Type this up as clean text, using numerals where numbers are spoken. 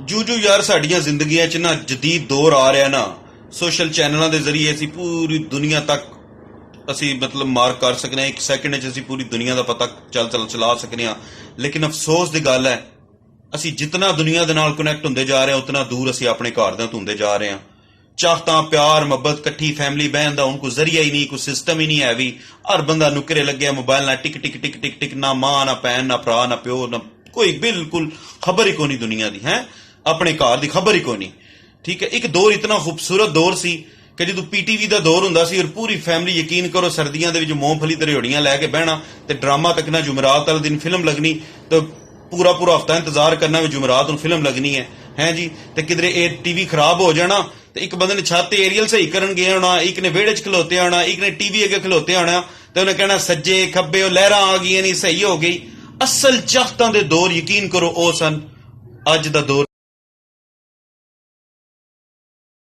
ਜੂ ਯਾਰ ਸਾਡੀਆਂ ਜ਼ਿੰਦਗੀਆਂ 'ਚ ਨਾ ਜਦੀਦ ਦੌਰ ਆ ਰਿਹਾ ਨਾ, ਸੋਸ਼ਲ ਚੈਨਲਾਂ ਦੇ ਜ਼ਰੀਏ ਅਸੀਂ ਪੂਰੀ ਦੁਨੀਆ ਤੱਕ ਅਸੀਂ ਮਤਲਬ ਮਾਰਕ ਕਰ ਸਕਦੇ ਹਾਂ। 1 ਸੈਕਿੰਡ 'ਚ ਅਸੀਂ ਪੂਰੀ ਦੁਨੀਆ ਦਾ ਪਤਾ ਚਲਾ ਸਕਦੇ ਹਾਂ। ਲੇਕਿਨ ਅਫਸੋਸ ਦੀ ਗੱਲ ਹੈ, ਅਸੀਂ ਜਿਤਨਾ ਦੁਨੀਆ ਦੇ ਨਾਲ ਕਨੈਕਟ ਹੁੰਦੇ ਜਾ ਰਹੇ ਹਾਂ ਉਤਨਾ ਦੂਰ ਅਸੀਂ ਆਪਣੇ ਘਰਦਿਆਂ ਤੋਂ ਹੁੰਦੇ ਜਾ ਰਹੇ ਹਾਂ। ਚਾਹਤਾਂ, ਪਿਆਰ, ਮੁਹੱਬਤ, ਇਕੱਠੀ ਫੈਮਿਲੀ ਬਹਿਣ ਦਾ ਹੁਣ ਕੋਈ ਜ਼ਰੀਆ ਹੀ ਨਹੀਂ, ਕੋਈ ਸਿਸਟਮ ਹੀ ਨਹੀਂ ਹੈ ਵੀ। ਹਰ ਬੰਦਾ ਨੁਕਰੇ ਲੱਗਿਆ ਮੋਬਾਈਲ ਨਾਲ, ਟਿਕ ਟਿਕ ਟਿਕ ਟਿਕ ਟਿਕ, ਨਾ ਮਾਂ ਨਾ ਭੈਣ ਨਾ ਭਰਾ ਨਾ ਪਿਓ ਨਾ ਕੋਈ, ਬਿਲਕੁਲ ਖਬਰ ਹੀ ਕੋਈ ਨਹੀਂ ਦੁਨੀਆ ਦੀ, ਹੈ ਆਪਣੇ ਘਰ ਦੀ ਖਬਰ ਹੀ ਕੋਈ ਨਹੀਂ। ਠੀਕ ਹੈ, ਇੱਕ ਦੌਰ ਇਤਨਾ ਖੂਬਸੂਰਤ ਦੌਰ ਸੀ ਕਿ ਜਦੋਂ PTV ਦਾ ਦੌਰ ਹੁੰਦਾ ਸੀ ਔਰ ਪੂਰੀ ਫੈਮਿਲੀ, ਯਕੀਨ ਕਰੋ, ਸਰਦੀਆਂ ਦੇ ਵਿੱਚ ਮੂੰਗਫਲੀ ਤੇ ਰਿਓੜੀਆਂ ਲੈ ਕੇ ਬਹਿਣਾ ਤੇ ਡਰਾਮਾ ਤੱਕਣਾ, ਜੁਮਰਾਤ ਵਾਲੇ ਦਿਨ ਫਿਲਮ ਲੱਗਣੀ ਤੇ ਪੂਰਾ ਹਫਤਾ ਇੰਤਜ਼ਾਰ ਕਰਨਾ ਵੀ ਜੁਮਰਾਤ ਨੂੰ ਫਿਲਮ ਲੱਗਣੀ ਹੈ ਜੀ। ਤੇ ਕਿਧਰੇ ਇਹ TV ਖਰਾਬ ਹੋ ਜਾਣਾ ਤੇ ਇੱਕ ਬੰਦੇ ਨੇ ਛੱਤ ਤੇ ਏਰੀਅਲ ਸਹੀ ਕਰਨ ਗਿਆ ਹੋਣਾ, ਇੱਕ ਨੇ ਵਿਹੜੇ 'ਚ ਖਲੋਤੇ ਹੋਣਾ, ਇੱਕ ਨੇ TV ਅੱਗੇ ਖਲੋਤੇ ਹੋਣਾ ਤੇ ਉਹਨੇ ਕਹਿਣਾ ਸੱਜੇ ਖੱਬੇ ਉਹ ਲਹਿਰਾਂ ਆ ਗਈਆਂ ਨਹੀਂ, ਸਹੀ ਹੋ ਗਈ। ਅਸਲ ਚਾਹਤਾਂ ਦੇ ਦੌਰ ਯਕੀਨ ਕਰੋ ਉਹ ਸਨ, ਅੱਜ ਦਾ ਦੌਰ